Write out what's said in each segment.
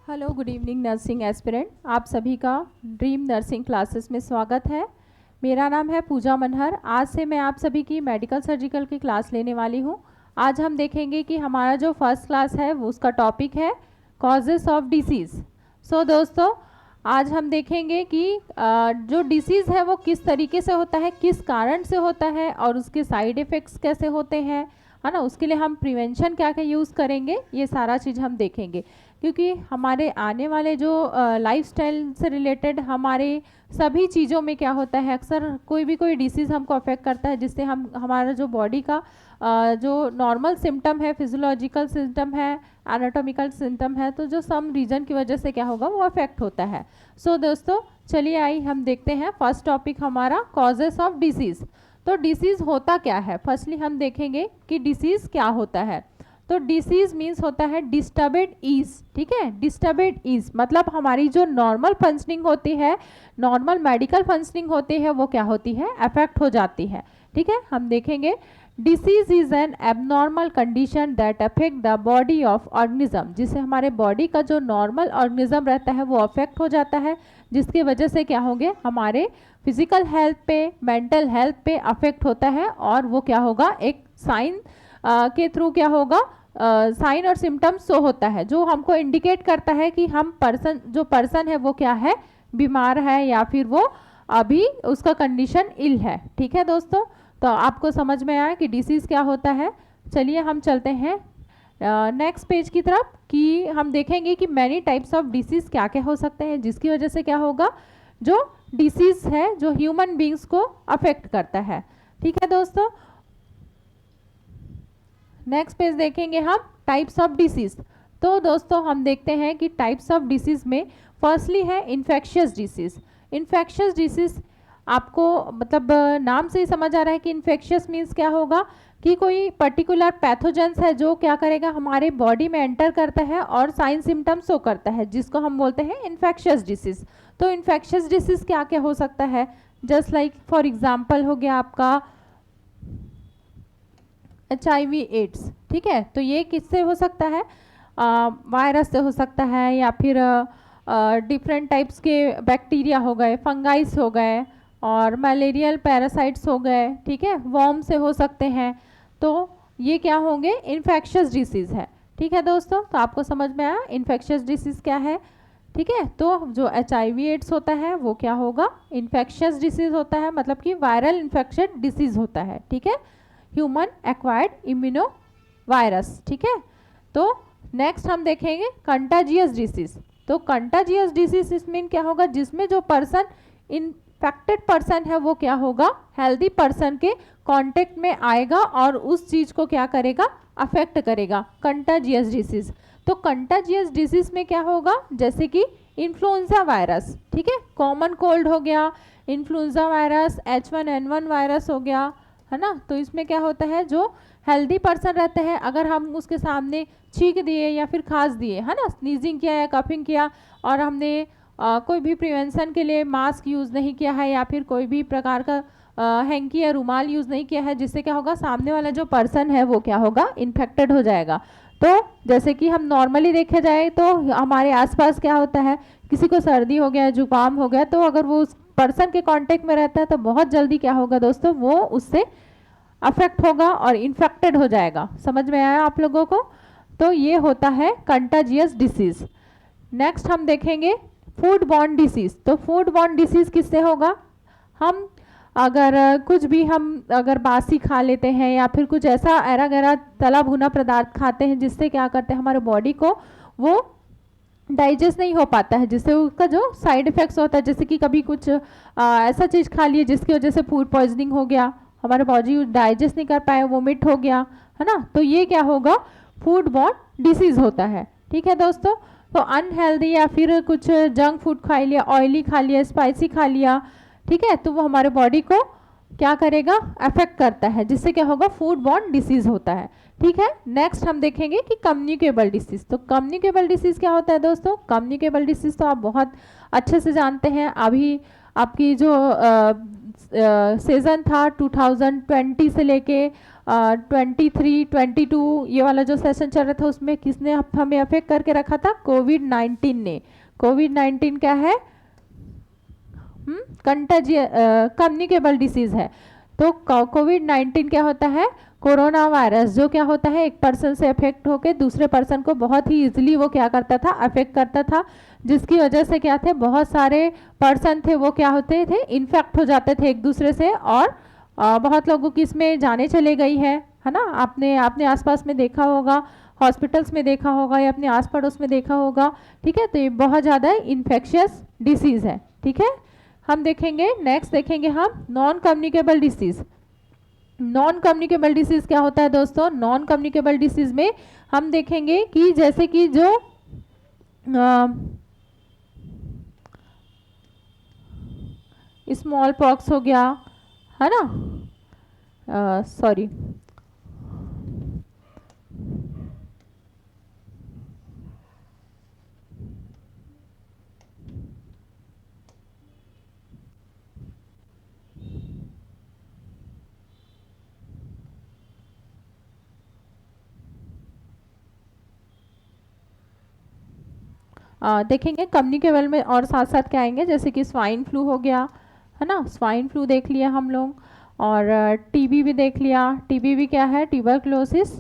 Hello, good evening nursing aspirant. आप सभी का ड्रीम नर्सिंग क्लासेस में स्वागत है। मेरा नाम है पूजा मनहर। आज से मैं आप सभी की मेडिकल सर्जिकल की क्लास लेने वाली हूँ। आज हम देखेंगे कि हमारा जो फर्स्ट क्लास है वो उसका टॉपिक है कॉजेस ऑफ डिसीज़। सो दोस्तों, आज हम देखेंगे कि जो डिसीज़ है वो किस तरीके से होता है, किस कारण से होता है और उसके साइड इफ़ेक्ट्स कैसे होते हैं, है ना। उसके लिए हम प्रिवेंशन क्या क्या यूज़ करेंगे, ये सारा चीज़ हम देखेंगे। क्योंकि हमारे आने वाले जो लाइफस्टाइल से रिलेटेड हमारे सभी चीज़ों में क्या होता है, अक्सर कोई डिसीज़ हमको अफेक्ट करता है, जिससे हम हमारा जो बॉडी का जो नॉर्मल सिम्टम है, फिजियोलॉजिकल सिम्टम है, एनाटॉमिकल सिम्टम है, तो जो सम रीजन की वजह से क्या होगा वो अफेक्ट होता है। सो दोस्तों, चलिए आई हम देखते हैं फर्स्ट टॉपिक हमारा कॉजेस ऑफ डिसीज़। तो डिसीज़ होता क्या है, फर्स्टली हम देखेंगे कि डिसीज़ क्या होता है। तो डिसीज मीन्स होता है डिस्टर्बेड ईज, ठीक है। डिस्टर्बेड ईज मतलब हमारी जो नॉर्मल फंक्शनिंग होती है, नॉर्मल मेडिकल फंक्शनिंग होती है, वो क्या होती है, अफेक्ट हो जाती है, ठीक है। हम देखेंगे disease is an abnormal condition that affect the body of organism, जिससे हमारे बॉडी का जो नॉर्मल ऑर्गेनिज्म रहता है वो अफेक्ट हो जाता है, जिसकी वजह से क्या होंगे, हमारे फिजिकल हेल्थ पे, मेंटल हेल्थ पे अफेक्ट होता है। और वो क्या होगा, एक साइन के थ्रू क्या होगा, साइन और सिम्टम्स शो होता है, जो हमको इंडिकेट करता है कि हम पर्सन है वो क्या है, बीमार है या फिर वो अभी उसका कंडीशन इल है, ठीक है दोस्तों। तो आपको समझ में आया कि डिसीज क्या होता है। चलिए हम चलते हैं नेक्स्ट पेज की तरफ कि हम देखेंगे कि मैनी टाइप्स ऑफ डिसीज क्या क्या हो सकते हैं, जिसकी वजह से क्या होगा, जो डिसीज है जो ह्यूमन बींग्स को अफेक्ट करता है, ठीक है दोस्तों। नेक्स्ट पेज देखेंगे हम टाइप्स ऑफ डिसीज। तो दोस्तों हम देखते हैं कि टाइप्स ऑफ डिसीज में फर्स्टली है इन्फेक्शियस डिसीज। इन्फेक्शियस डिसीज आपको मतलब नाम से ही समझ आ रहा है कि इन्फेक्शियस मीन्स क्या होगा, कि कोई पर्टिकुलर पैथोजेंस है जो क्या करेगा, हमारे बॉडी में एंटर करता है और साइन सिम्टम्स शो करता है, जिसको हम बोलते हैं इन्फेक्शियस डिसीज। तो इन्फेक्शियस डिसीज क्या क्या हो सकता है, जस्ट लाइक फॉर एग्जाम्पल हो गया आपका HIV एड्स, ठीक है। तो ये किससे हो सकता है, वायरस से हो सकता है, या फिर डिफरेंट टाइप्स के बैक्टीरिया हो गए, फंगाइस हो गए, और मलेरियल पैरासाइट्स हो गए, ठीक है, वर्म से हो सकते हैं। तो ये क्या होंगे, इन्फेक्शियस डिसीज़ है, ठीक है दोस्तों। तो आपको समझ में आया इन्फेक्शियस डिसीज़ क्या है, ठीक है। तो जो HIV एड्स होता है वो क्या होगा, इन्फेक्शियस डिसीज़ होता है, मतलब कि वायरल इन्फेक्शन डिसीज़ होता है, ठीक है, ह्यूमन एक्वायर्ड इम्यूनो वायरस, ठीक है। तो नेक्स्ट हम देखेंगे कंटाजियस डिसीज। तो कंटाजियस डिसीज इसमें क्या होगा, जिसमें जो पर्सन इन्फेक्टेड पर्सन है वो क्या होगा, हेल्दी पर्सन के कांटेक्ट में आएगा और उस चीज को क्या करेगा, अफेक्ट करेगा, कंटाजियस डिसीज। तो कंटाजियस डिसीज में क्या होगा, जैसे कि इन्फ्लुएंजा वायरस, ठीक है, कॉमन कोल्ड हो गया, इन्फ्लुएंजा वायरस, H1N1 वायरस हो गया, है ना। तो इसमें क्या होता है, जो हेल्दी पर्सन रहते हैं, अगर हम उसके सामने छींक दिए या फिर खांस दिए, है ना, स्नीजिंग किया या कफिंग किया, और हमने कोई भी प्रिवेंशन के लिए मास्क यूज़ नहीं किया है या फिर कोई भी प्रकार का हैंकी या रुमाल यूज़ नहीं किया है, जिससे क्या होगा, सामने वाला जो पर्सन है वो क्या होगा, इन्फेक्टेड हो जाएगा। तो जैसे कि हम नॉर्मली देखे जाए तो हमारे आसपास क्या होता है, किसी को सर्दी हो गया, जुकाम हो गया, तो अगर वो उस पर्सन के कांटेक्ट में रहता है तो बहुत जल्दी क्या होगा दोस्तों, वो उससे अफेक्ट होगा और इन्फेक्टेड हो जाएगा। समझ में आया आप लोगों को। तो ये होता है कंटाजियस डिसीज। नेक्स्ट हम देखेंगे फूड बॉर्न डिसीज। तो फूड बॉर्न डिसीज किससे होगा, हम अगर कुछ भी हम अगर बासी खा लेते हैं या फिर कुछ ऐसा ऐरा गैरा तला भुना पदार्थ खाते हैं, जिससे क्या करते हैं, हमारे बॉडी को वो डाइजेस्ट नहीं हो पाता है, जिससे उसका जो साइड इफेक्ट्स होता है, जैसे कि कभी कुछ ऐसा चीज़ खा लिए जिसकी वजह से फूड पॉइजनिंग हो गया, हमारे बॉडी डाइजेस्ट नहीं कर पाए, वोमिट हो गया, है ना। तो ये क्या होगा, फूड बॉर्न डिसीज होता है, ठीक है दोस्तों। तो अनहेल्दी या फिर कुछ जंक फूड खा लिया, ऑयली खा लिया, स्पाइसी खा लिया, ठीक है, तो वो हमारे बॉडी को क्या करेगा, अफेक्ट करता है, जिससे क्या होगा, फूड बॉर्न डिसीज होता है, ठीक है। नेक्स्ट हम देखेंगे कि कम्युनिकेबल डिसीज। तो कम्युनिकेबल डिसीज क्या होता है दोस्तों, कम्युनिकेबल डिसीज तो आप बहुत अच्छे से जानते हैं। अभी आपकी जो सीजन था 2020 से लेके 23-22 ये वाला जो सेशन चल रहा था उसमें किसने हमें अफेक्ट करके रखा था? कोविड-19 ने। कोविड-19 क्या है? कम्युनिकेबल डिसीज है। तो कोविड-19 क्या होता है? कोरोना वायरस, जो क्या होता है, एक पर्सन से अफेक्ट होकर दूसरे पर्सन को बहुत ही इजीली वो क्या करता था? अफेक्ट करता था, जिसकी वजह से क्या थे, बहुत सारे पर्सन थे वो क्या होते थे? इन्फेक्ट हो जाते थे एक दूसरे से, और बहुत लोगों की इसमें जाने चले गई है ना। आपने आसपास में देखा होगा, हॉस्पिटल्स में देखा होगा या अपने आस पड़ोस में देखा होगा। ठीक है, तो ये बहुत ज़्यादा इन्फेक्शियस डिसीज़ है। ठीक है, हम देखेंगे नेक्स्ट, देखेंगे हम non communicable disease. Non communicable disease क्या होता है दोस्तों? नॉन कम्युनिकेबल डिसीज में हम देखेंगे कि जैसे कि जो स्मॉल पॉक्स हो गया है ना, सॉरी, देखेंगे कम्युनिकेबल में, और साथ साथ क्या आएंगे, जैसे कि स्वाइन फ्लू हो गया है ना, स्वाइन फ्लू देख लिया हम लोग, और टीबी भी देख लिया। टीबी भी क्या है? ट्यूबरक्लोसिस,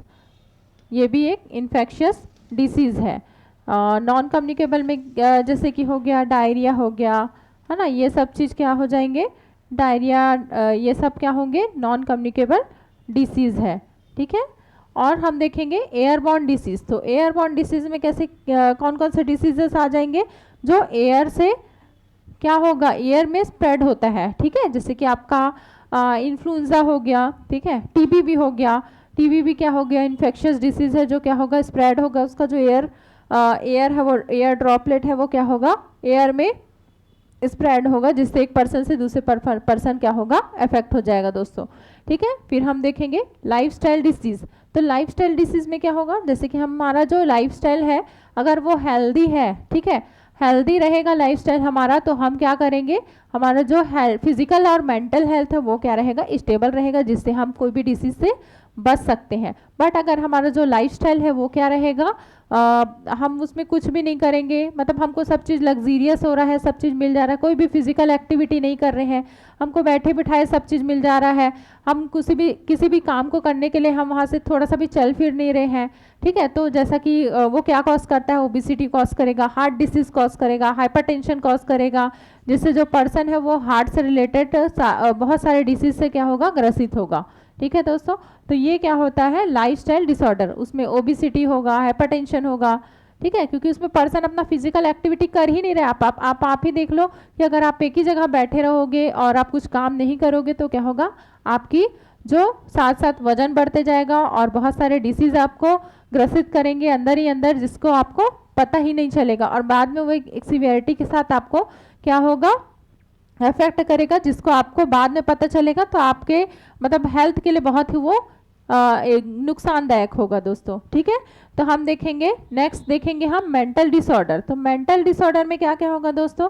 ये भी एक इन्फेक्शियस डिसीज़ है। नॉन कम्युनिकेबल में जैसे कि हो गया डायरिया हो गया है ना, ये सब चीज़ क्या हो जाएंगे? डायरिया, ये सब क्या होंगे? नॉन कम्युनिकेबल डिसीज़ है। ठीक है, और हम देखेंगे एयरबॉर्न डिसीज़। तो एयरबॉर्न डिसीज़ में कैसे कौन कौन से डिसीजेस आ जाएंगे? जो एयर से क्या होगा? एयर में स्प्रेड होता है। ठीक है, जैसे कि आपका इन्फ्लुएंजा हो गया, ठीक है, टीबी भी हो गया। टीबी भी क्या हो गया? इन्फेक्शियस डिसीज है, जो क्या होगा? स्प्रेड होगा, उसका जो एयर है, वो एयर ड्रॉपलेट है, वो क्या होगा? एयर में स्प्रेड होगा, जिससे एक पर्सन से दूसरे पर्सन क्या होगा? अफेक्ट हो जाएगा दोस्तों। ठीक है, फिर हम देखेंगे लाइफस्टाइल डिसीज। तो लाइफस्टाइल डिसीज में क्या होगा? जैसे कि हमारा जो लाइफस्टाइल है, अगर वो हेल्दी है, ठीक है, हेल्दी रहेगा लाइफस्टाइल हमारा, तो हम क्या करेंगे? हमारा जो फिजिकल और मेंटल हेल्थ है वो क्या रहेगा? स्टेबल रहेगा, जिससे हम कोई भी डिसीज से बच सकते हैं। बट अगर हमारा जो लाइफस्टाइल है वो क्या रहेगा? हम उसमें कुछ भी नहीं करेंगे, मतलब हमको सब चीज़ लग्जीरियस हो रहा है, सब चीज़ मिल जा रहा है, कोई भी फिजिकल एक्टिविटी नहीं कर रहे हैं, हमको बैठे बिठाए सब चीज़ मिल जा रहा है, हम किसी भी काम को करने के लिए हम वहाँ से थोड़ा सा भी चल फिर नहीं रहे हैं। ठीक है, तो जैसा कि वो क्या कॉज करता है? ओबिसिटी कॉज करेगा, हार्ट डिसीज कॉज करेगा, हाइपरटेंशन कॉज करेगा, जिससे जो पर्सन है वो हार्ट से रिलेटेड बहुत सारे डिसीज से क्या होगा? ग्रसित होगा। ठीक है दोस्तों, तो ये क्या होता है? Lifestyle disorder. उसमें ओबिसिटी होगा, हाइपरटेंशन होगा। ठीक है, क्योंकि उसमें पर्सन अपना फिजिकल एक्टिविटी कर ही नहीं रहे। आप ही देख लो कि अगर आप एक ही जगह बैठे रहोगे और आप कुछ काम नहीं करोगे तो क्या होगा? आपकी जो साथ साथ वजन बढ़ते जाएगा और बहुत सारे डिसीज आपको ग्रसित करेंगे अंदर ही अंदर, जिसको आपको पता ही नहीं चलेगा, और बाद में वो एक सीवियरिटी के साथ आपको क्या होगा? इफेक्ट करेगा, जिसको आपको बाद में पता चलेगा तो आपके मतलब हेल्थ के लिए बहुत ही वो नुकसानदायक होगा दोस्तों। ठीक है, तो हम देखेंगे नेक्स्ट, देखेंगे हम मेंटल डिसऑर्डर। तो मेंटल डिसऑर्डर में क्या क्या होगा दोस्तों?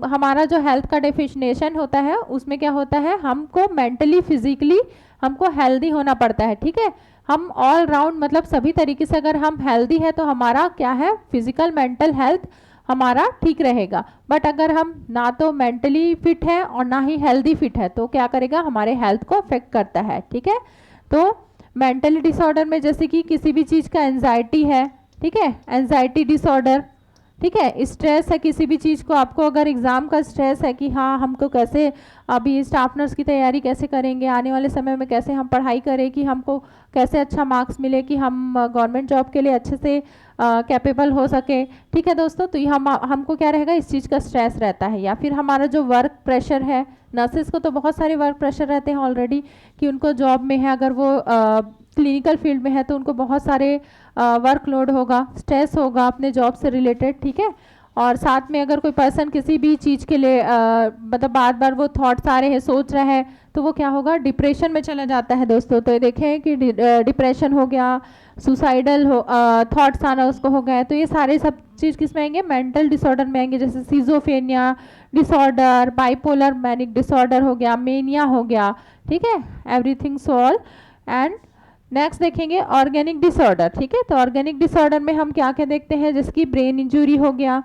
हमारा जो हेल्थ का डेफिनेशन होता है उसमें क्या होता है? हमको मेंटली फिजिकली हमको हेल्दी होना पड़ता है। ठीक है, हम ऑल राउंड मतलब सभी तरीके से अगर हम हेल्दी है तो हमारा क्या है? फिजिकल मेंटल हेल्थ हमारा ठीक रहेगा। बट अगर हम ना तो मेंटली फिट है और ना ही हेल्दी फिट है तो क्या करेगा? हमारे हेल्थ को अफेक्ट करता है। ठीक है, तो मेंटली डिसऑर्डर में जैसे कि किसी भी चीज़ का एंजाइटी है, ठीक है, एंजाइटी डिसऑर्डर, ठीक है, स्ट्रेस है किसी भी चीज़ को, आपको अगर एग्ज़ाम का स्ट्रेस है कि हाँ हमको कैसे अभी स्टाफ नर्स की तैयारी कैसे करेंगे, आने वाले समय में कैसे हम पढ़ाई करें कि हमको कैसे अच्छा मार्क्स मिले कि हम गवर्नमेंट जॉब के लिए अच्छे से कैपेबल हो सके। ठीक है दोस्तों, तो हमको क्या रहेगा? इस चीज़ का स्ट्रेस रहता है। या फिर हमारा जो वर्क प्रेशर है, नर्सेज को तो बहुत सारे वर्क प्रेशर रहते हैं ऑलरेडी कि उनको जॉब में है, अगर वो क्लिनिकल फील्ड में है तो उनको बहुत सारे वर्कलोड होगा, स्ट्रेस होगा अपने जॉब से रिलेटेड। ठीक है, और साथ में अगर कोई पर्सन किसी भी चीज़ के लिए मतलब बार बार वो थॉट्स आ रहे हैं, सोच रहा है, तो वो क्या होगा? डिप्रेशन में चला जाता है दोस्तों। तो ये देखें कि डिप्रेशन हो गया, सुसाइडल हो थॉट्स आना उसको हो गया, तो ये सारे सब चीज़ किस में आएंगे? मेंटल डिसऑर्डर में आएंगे। जैसे schizophrenia disorder, bipolar manic disorder हो गया, मेनिया हो गया। ठीक है, एवरीथिंग सॉल्व एंड नेक्स्ट देखेंगे ऑर्गेनिक डिसऑर्डर, ठीक है। तो ऑर्गेनिक डिसऑर्डर में हम क्या क्या देखते हैं, जैसे कि ब्रेन इंजरी हो गया,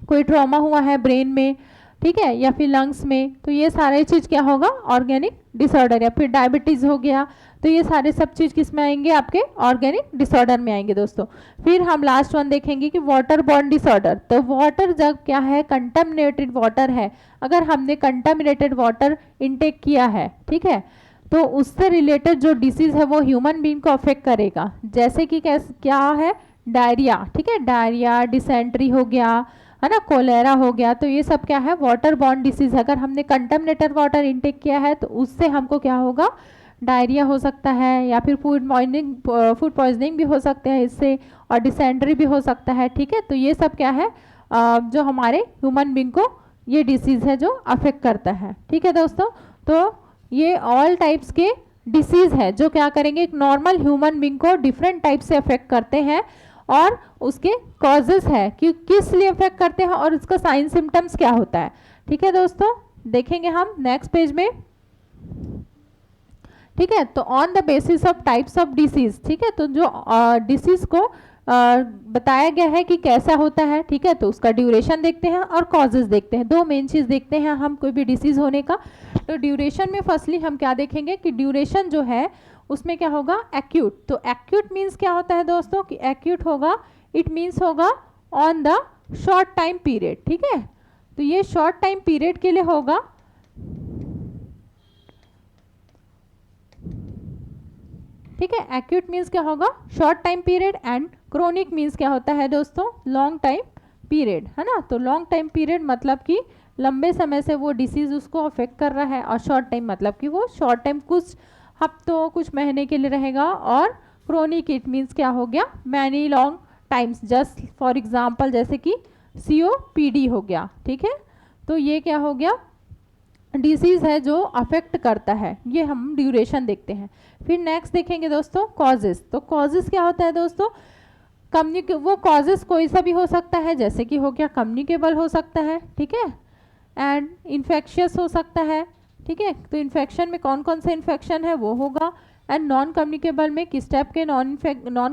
कोई ट्रॉमा हुआ है ब्रेन में, ठीक है, या फिर लंग्स में, तो ये सारे चीज़ क्या होगा, ऑर्गेनिक डिसऑर्डर। या फिर डायबिटीज़ हो गया, तो ये सारे सब चीज़ किस में आएंगे, आपके ऑर्गेनिक डिसऑर्डर में आएंगे दोस्तों। फिर हम लास्ट वन देखेंगे कि वाटर बॉर्न डिसऑर्डर। तो वाटर जब क्या है, कंटामिनेटेड वाटर है, अगर हमने कंटामिनेटेड वाटर इनटेक किया है, ठीक है, तो उससे रिलेटेड जो डिसीज़ है वो ह्यूमन बीइंग को अफेक्ट करेगा। जैसे कि क्या है, डायरिया, ठीक है, डायरिया, डिसेंट्री हो गया, है ना, कोलेरा हो गया, तो ये सब क्या है, वाटर बॉर्न डिसीज। अगर हमने कंटामिनेटेड वाटर इनटेक किया है तो उससे हमको क्या होगा, डायरिया हो सकता है, या फिर फूड पॉइजनिंग भी हो सकते हैं इससे, और डिसेंट्री भी हो सकता है, ठीक है। तो ये सब क्या है, जो हमारे ह्यूमन बींग को ये डिसीज़ है जो अफेक्ट करता है, ठीक है दोस्तों। तो ये ऑल टाइप्स के डिसीज़ है जो क्या करेंगे, एक नॉर्मल ह्यूमन बींग को डिफरेंट टाइप से अफेक्ट करते हैं, और उसके कॉजेस है कि किस लिए अफेक्ट करते हैं और उसका साइन सिम्टम्स क्या होता है, ठीक है दोस्तों। देखेंगे हम नेक्स्ट पेज में, ठीक है। तो on the basis of types of disease, ठीक है, तो जो डिसीज को बताया गया है कि कैसा होता है, ठीक है, तो उसका ड्यूरेशन देखते हैं और कॉजेज देखते हैं। दो मेन चीज़ देखते हैं हम कोई भी डिसीज होने का। तो ड्यूरेशन में फर्स्टली हम क्या देखेंगे कि ड्यूरेशन जो है उसमें क्या होगा, एक्यूट। तो एक्यूट मीन्स क्या होता है दोस्तों, कि एक्यूट होगा, इट मीन्स होगा on the short time period, ठीक है। तो ये शॉर्ट टाइम पीरियड के लिए होगा, ठीक है। एक्यूट मीन्स क्या होगा, short time period, and chronic means क्या होता है दोस्तों, लॉन्ग टाइम पीरियड, है ना। तो लॉन्ग टाइम पीरियड मतलब कि लंबे समय से वो डिसीज उसको अफेक्ट कर रहा है, और शॉर्ट टाइम मतलब कि वो शॉर्ट टाइम कुछ हफ्तों कुछ महीने के लिए रहेगा, और क्रोनिक इट मीन्स क्या हो गया, many long times. Just for example जैसे कि COPD हो गया, ठीक है। तो ये क्या हो गया, डिसीज़ है जो अफेक्ट करता है, ये हम ड्यूरेशन देखते हैं। फिर नेक्स्ट देखेंगे दोस्तों कॉजेस। तो कॉजेस क्या होता है दोस्तों, वो कॉजेस कोई सा भी हो सकता है, जैसे कि हो गया कम्युनिकेबल हो सकता है, ठीक है, एंड इन्फेक्शियस हो सकता है, ठीक है। तो इन्फेक्शन में कौन कौन सा इन्फेक्शन है वो होगा, एंड नॉन कम्युनिकेबल में किस टाइप के नॉन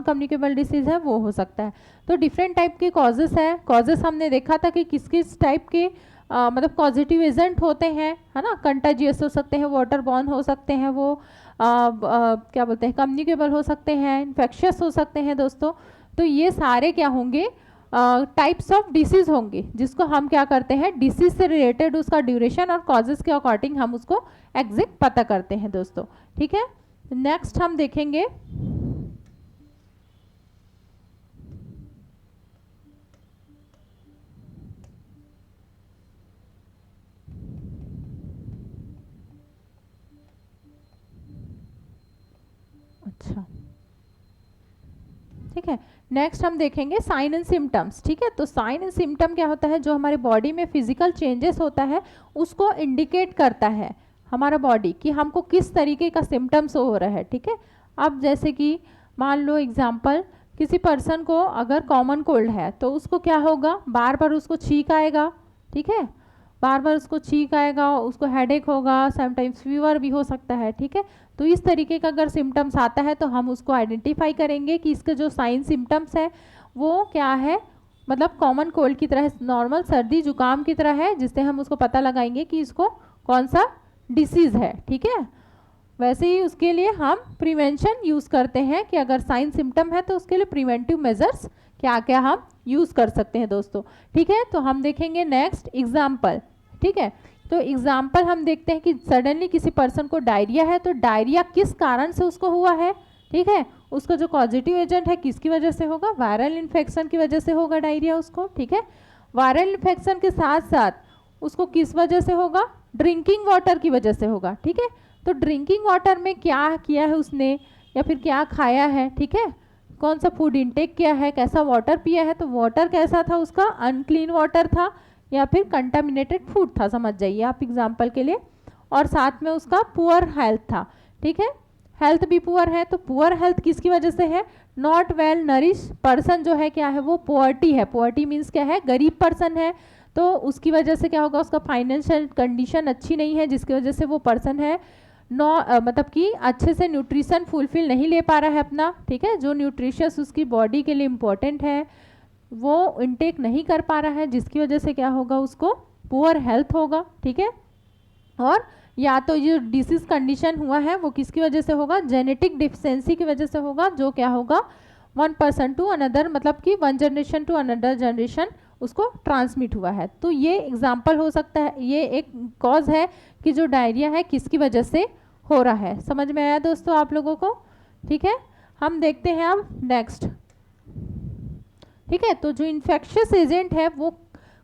कम्युनिकेबल डिसीज़ है वो हो सकता है। तो डिफरेंट टाइप के कॉजेस है। कॉजेस हमने देखा था कि किस किस टाइप के मतलब पॉजिटिव एजेंट होते हैं, है ना, कंटाजियस हो सकते हैं, वाटर बॉर्न हो सकते हैं, वो क्या बोलते हैं, कम्युनिकेबल हो सकते हैं, इन्फेक्शियस हो सकते हैं दोस्तों। तो ये सारे क्या होंगे, टाइप्स ऑफ डिसीज होंगे, जिसको हम क्या करते हैं, डिसीज से रिलेटेड उसका ड्यूरेशन और कॉजेज के अकॉर्डिंग हम उसको एग्जैक्ट पता करते हैं दोस्तों, ठीक है। नेक्स्ट हम देखेंगे अच्छा, ठीक है। नेक्स्ट हम देखेंगे साइन एंड सिम्टम्स, ठीक है। तो साइन एंड सिम्टम क्या होता है, जो हमारे बॉडी में फिजिकल चेंजेस होता है उसको इंडिकेट करता है हमारा बॉडी कि हमको किस तरीके का सिम्टम्स हो रहा है, ठीक है। अब जैसे कि मान लो एग्जांपल, किसी पर्सन को अगर कॉमन कोल्ड है तो उसको क्या होगा, बार बार उसको छींक आएगा, ठीक है, बार बार उसको छींक आएगा, उसको हेडेक होगा, समटाइम्स फीवर भी हो सकता है, ठीक है। तो इस तरीके का अगर सिम्टम्स आता है तो हम उसको आइडेंटिफाई करेंगे कि इसके जो साइन सिम्टम्स है वो क्या है, मतलब कॉमन कोल्ड की तरह, नॉर्मल सर्दी जुकाम की तरह है, जिससे हम उसको पता लगाएंगे कि इसको कौन सा डिसीज़ है, ठीक है। वैसे ही उसके लिए हम प्रिवेंशन यूज़ करते हैं कि अगर साइन सिम्टम है तो उसके लिए प्रिवेंटिव मेजर्स क्या क्या हम यूज़ कर सकते हैं दोस्तों, ठीक है। तो हम देखेंगे नेक्स्ट एग्जाम्पल, ठीक है। तो एग्जाम्पल हम देखते हैं कि सडनली किसी पर्सन को डायरिया है, तो डायरिया किस कारण से उसको हुआ है, ठीक है। उसका जो पॉजिटिव एजेंट है किसकी वजह से होगा, वायरल इन्फेक्शन की वजह से होगा डायरिया उसको, ठीक है। वायरल इन्फेक्शन के साथ साथ उसको किस वजह से होगा, ड्रिंकिंग वाटर की वजह से होगा, ठीक है। तो ड्रिंकिंग वाटर में क्या किया है उसने, या फिर क्या खाया है, ठीक है, कौन सा फूड इनटेक किया है, कैसा वाटर पिया है, तो वाटर कैसा था उसका, अनक्लीन वाटर था या फिर कंटामिनेटेड फूड था, समझ जाइए आप एग्जाम्पल के लिए। और साथ में उसका पुअर हेल्थ था, ठीक है, हेल्थ भी पुअर है। तो पुअर हेल्थ किसकी वजह से है, नॉट वेल नरिश पर्सन जो है क्या है, वो पुअर्टी है। पुअर्टी मीन्स क्या है, गरीब पर्सन है, तो उसकी वजह से क्या होगा, उसका फाइनेंशियल कंडीशन अच्छी नहीं है, जिसकी वजह से वो पर्सन है मतलब कि अच्छे से न्यूट्रिशन फुलफिल नहीं ले पा रहा है अपना, ठीक है, जो न्यूट्रिशियस उसकी बॉडी के लिए इम्पोर्टेंट है वो इनटेक नहीं कर पा रहा है, जिसकी वजह से क्या होगा, उसको पुअर हेल्थ होगा, ठीक है। और या तो ये डिसीज कंडीशन हुआ है वो किसकी वजह से होगा, जेनेटिक डिफिशियंसी की वजह से होगा, जो क्या होगा वन पर्सन टू अनदर, मतलब कि one generation to another generation उसको ट्रांसमिट हुआ है। तो ये एग्जाम्पल हो सकता है, ये एक कॉज है कि जो डायरिया है किसकी वजह से हो रहा है। समझ में आया दोस्तों आप लोगों को, ठीक है। हम देखते हैं अब नेक्स्ट, ठीक है। तो जो इन्फेक्शियस एजेंट है वो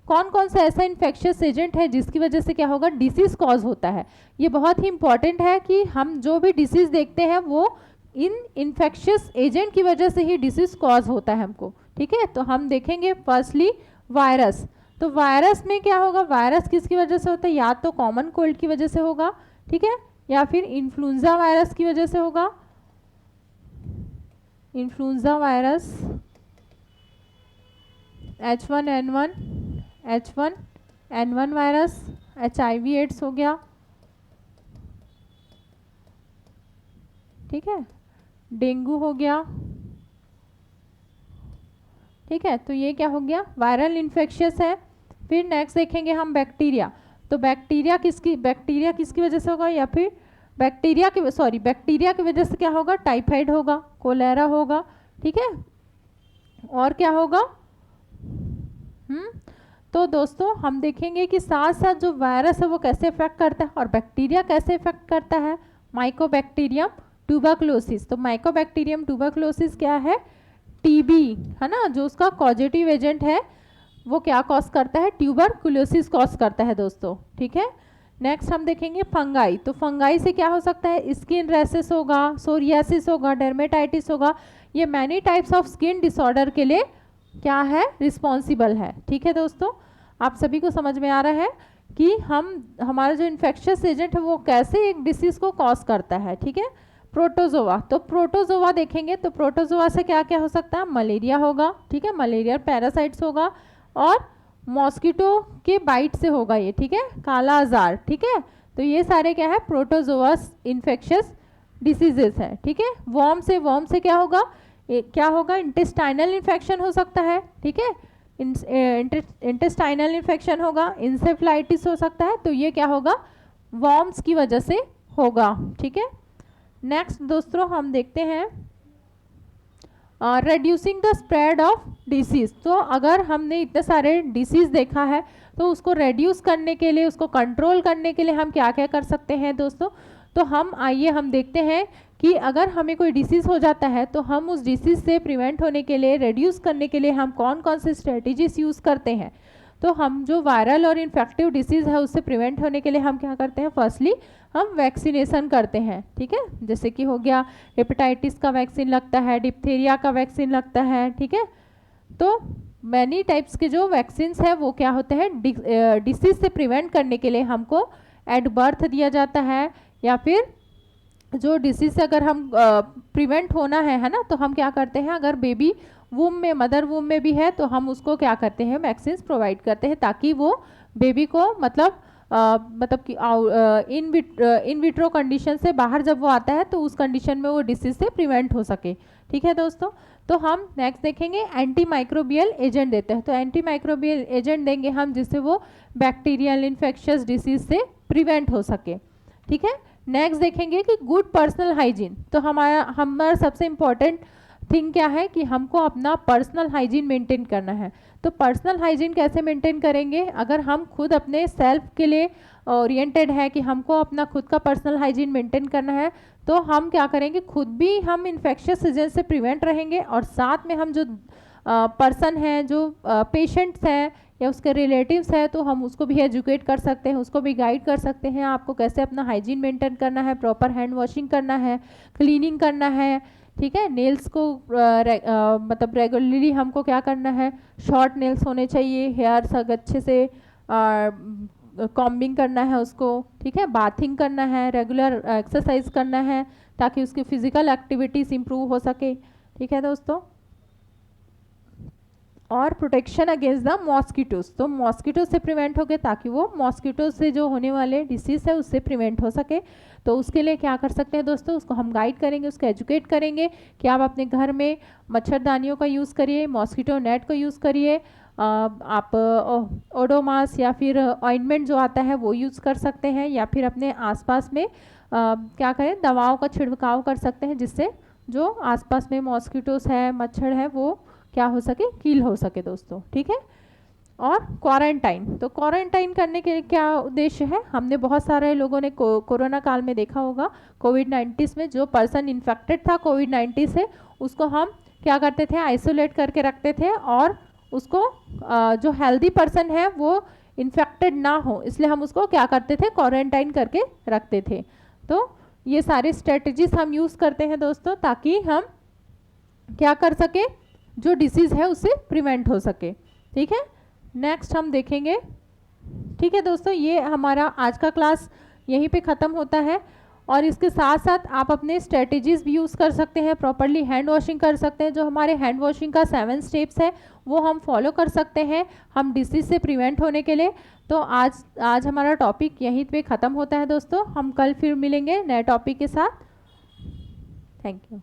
कौन कौन सा ऐसा इन्फेक्शियस एजेंट है जिसकी वजह से क्या होगा, डिसीज कॉज होता है। ये बहुत ही इंपॉर्टेंट है कि हम जो भी डिसीज देखते हैं वो इन इन्फेक्शियस एजेंट की वजह से ही डिसीज कॉज होता है हमको, ठीक है। तो हम देखेंगे फर्स्टली वायरस। तो वायरस में क्या होगा, वायरस किसकी वजह से होता है, या तो कॉमन कोल्ड की वजह से होगा, ठीक है, या फिर इन्फ्लुएंजा वायरस की वजह से होगा, influenza virus, H1N1 virus, HIV AIDS हो गया, ठीक है, डेंगू हो गया, ठीक है। तो ये क्या हो गया, वायरल इन्फेक्शियस है। फिर नेक्स्ट देखेंगे हम बैक्टीरिया। तो बैक्टीरिया किसकी वजह से होगा, या फिर बैक्टीरिया की वजह से क्या होगा, टाइफाइड होगा, कोलेरा होगा, ठीक है। और क्या होगा, तो दोस्तों हम देखेंगे कि साथ साथ जो वायरस है वो कैसे इफेक्ट करता है और बैक्टीरिया कैसे इफेक्ट करता है। माइकोबैक्टीरियम ट्यूबरकुलोसिस, तो माइकोबैक्टीरियम ट्यूबरकुलोसिस क्या है, टीबी है ना, जो उसका कॉजेटिव एजेंट है वो क्या कॉज करता है, ट्यूबरकुलोसिस कॉज करता है दोस्तों, ठीक है। नेक्स्ट हम देखेंगे फंगाई। तो फंगाई से क्या हो सकता है, स्किन रैसेस होगा, सोरियासिस होगा, डर्मेटाइटिस होगा। ये many types of skin disorder के लिए क्या है, रिस्पॉन्सिबल है, ठीक है दोस्तों। आप सभी को समझ में आ रहा है कि हमारा जो इन्फेक्शियस एजेंट है वो कैसे एक डिसीज को कॉज करता है, ठीक है। प्रोटोजोआ, तो प्रोटोजोआ देखेंगे तो प्रोटोजोआ से क्या क्या हो सकता है, मलेरिया होगा, ठीक है, मलेरिया पैरासाइट्स होगा, और मॉस्किटो के बाइट से होगा ये, ठीक है, काला आजार, ठीक है। तो ये सारे क्या है, प्रोटोजोआस इन्फेक्शियस डिसीजेस है, ठीक है। वर्म से क्या होगा, क्या होगा, इंटेस्टाइनल इन्फेक्शन हो सकता है, ठीक है, इंटेस्टाइनल इन्फेक्शन होगा, इंसेफ्लाइटिस हो सकता है। तो ये क्या होगा, वर्म्स की वजह से होगा, ठीक है। नेक्स्ट दोस्तों हम देखते हैं reducing the spread of disease. तो अगर हमने इतने सारे डिसीज देखा है तो उसको रेड्यूस करने के लिए, उसको कंट्रोल करने के लिए हम क्या क्या कर सकते हैं दोस्तों। तो हम देखते हैं कि अगर हमें कोई डिसीज़ हो जाता है तो हम उस डिसीज़ से प्रिवेंट होने के लिए, रेड्यूस करने के लिए हम कौन कौन से स्ट्रेटजीज यूज़ करते हैं। तो हम जो वायरल और इन्फेक्टिव डिसीज़ है उससे प्रिवेंट होने के लिए हम क्या करते हैं, फर्स्टली हम वैक्सीनेशन करते हैं, ठीक है। जैसे कि हो गया हेपेटाइटिस का वैक्सीन लगता है, डिप्थीरिया का वैक्सीन लगता है, ठीक है। तो मैनी टाइप्स के जो वैक्सीन्स है वो क्या होते हैं, डिसीज़ से प्रिवेंट करने के लिए हमको एट बर्थ दिया जाता है, या फिर जो डिसीज अगर हम प्रिवेंट होना है ना, तो हम क्या करते हैं, अगर बेबी वूम में, मदर वूम में भी है तो हम उसको क्या करते हैं, वैक्सीन प्रोवाइड करते हैं, ताकि वो बेबी को मतलब कि इन विट्रो कंडीशन से बाहर जब वो आता है तो उस कंडीशन में वो डिसीज से प्रिवेंट हो सके, ठीक है दोस्तों। तो हम नेक्स्ट देखेंगे एंटी माइक्रोबियल एजेंट देते हैं। तो एंटी माइक्रोबियल एजेंट देंगे हम जिससे वो बैक्टीरियल इन्फेक्शियस डिसीज से प्रिवेंट हो सके, ठीक है। नेक्स्ट देखेंगे कि गुड पर्सनल हाइजीन। तो हमारा सबसे इम्पॉर्टेंट थिंग क्या है कि हमको अपना पर्सनल हाइजीन मेंटेन करना है। तो पर्सनल हाइजीन कैसे मेंटेन करेंगे, अगर हम खुद अपने सेल्फ के लिए ओरिएंटेड है कि हमको अपना खुद का पर्सनल हाइजीन मेंटेन करना है, तो हम क्या करेंगे, खुद भी हम इन्फेक्शियस एजेंट से प्रिवेंट रहेंगे, और साथ में हम जो पर्सन हैं, जो पेशेंट्स हैं या उसके रिलेटिव्स है, तो हम उसको भी एजुकेट कर सकते हैं, उसको भी गाइड कर सकते हैं आपको कैसे अपना हाइजीन मेंटेन करना है, प्रॉपर हैंड वॉशिंग करना है, क्लीनिंग करना है, ठीक है। नेल्स को मतलब रेगुलरली हमको क्या करना है, शॉर्ट नेल्स होने चाहिए, हेयर्स अच्छे से कॉम्बिंग करना है उसको, ठीक है, बाथिंग करना है, रेगुलर एक्सरसाइज करना है ताकि उसकी फिजिकल एक्टिविटीज इंप्रूव हो सके, ठीक है दोस्तों। और प्रोटेक्शन अगेंस्ट द मॉस्किटोज, तो मॉस्किटो से प्रिवेंट हो गए ताकि वो मॉस्किटो से जो होने वाले डिसीज़ है उससे प्रिवेंट हो सके। तो उसके लिए क्या कर सकते हैं दोस्तों, उसको हम गाइड करेंगे, उसको एजुकेट करेंगे कि आप अपने घर में मच्छरदानियों का यूज़ करिए, मॉस्किटो नेट को यूज़ करिए, आप ओडोमास या फिर ऑइंटमेंट जो आता है वो यूज़ कर सकते हैं, या फिर अपने आसपास में क्या करें, दवाओं का छिड़काव कर सकते हैं जिससे जो आसपास में मॉस्किटोस है, मच्छर है, वो क्या हो सके, किल हो सके दोस्तों। ठीक है। और क्वारंटाइन, तो क्वारंटाइन करने के क्या उद्देश्य है, हमने बहुत सारे लोगों ने कोरोना काल में देखा होगा, कोविड-19 में जो पर्सन इन्फेक्टेड था कोविड-19 से उसको हम क्या करते थे, आइसोलेट करके रखते थे, और उसको जो हेल्दी पर्सन है वो इन्फेक्टेड ना हो इसलिए हम उसको क्या करते थे, क्वारंटाइन करके रखते थे। तो ये सारे स्ट्रेटजीज हम यूज़ करते हैं दोस्तों ताकि हम क्या कर सके, जो डिसीज़ है उससे प्रिवेंट हो सके। ठीक है। नेक्स्ट हम देखेंगे। ठीक है दोस्तों, ये हमारा आज का क्लास यहीं पे ख़त्म होता है, और इसके साथ साथ आप अपने स्ट्रेटजीज़ भी यूज़ कर सकते हैं, प्रॉपरली हैंड वॉशिंग कर सकते हैं, जो हमारे हैंड वॉशिंग का 7 स्टेप्स है वो हम फॉलो कर सकते हैं हम डिसीज़ से प्रिवेंट होने के लिए। तो आज हमारा टॉपिक यहीं पे ख़त्म होता है दोस्तों, हम कल फिर मिलेंगे नए टॉपिक के साथ। Thank you.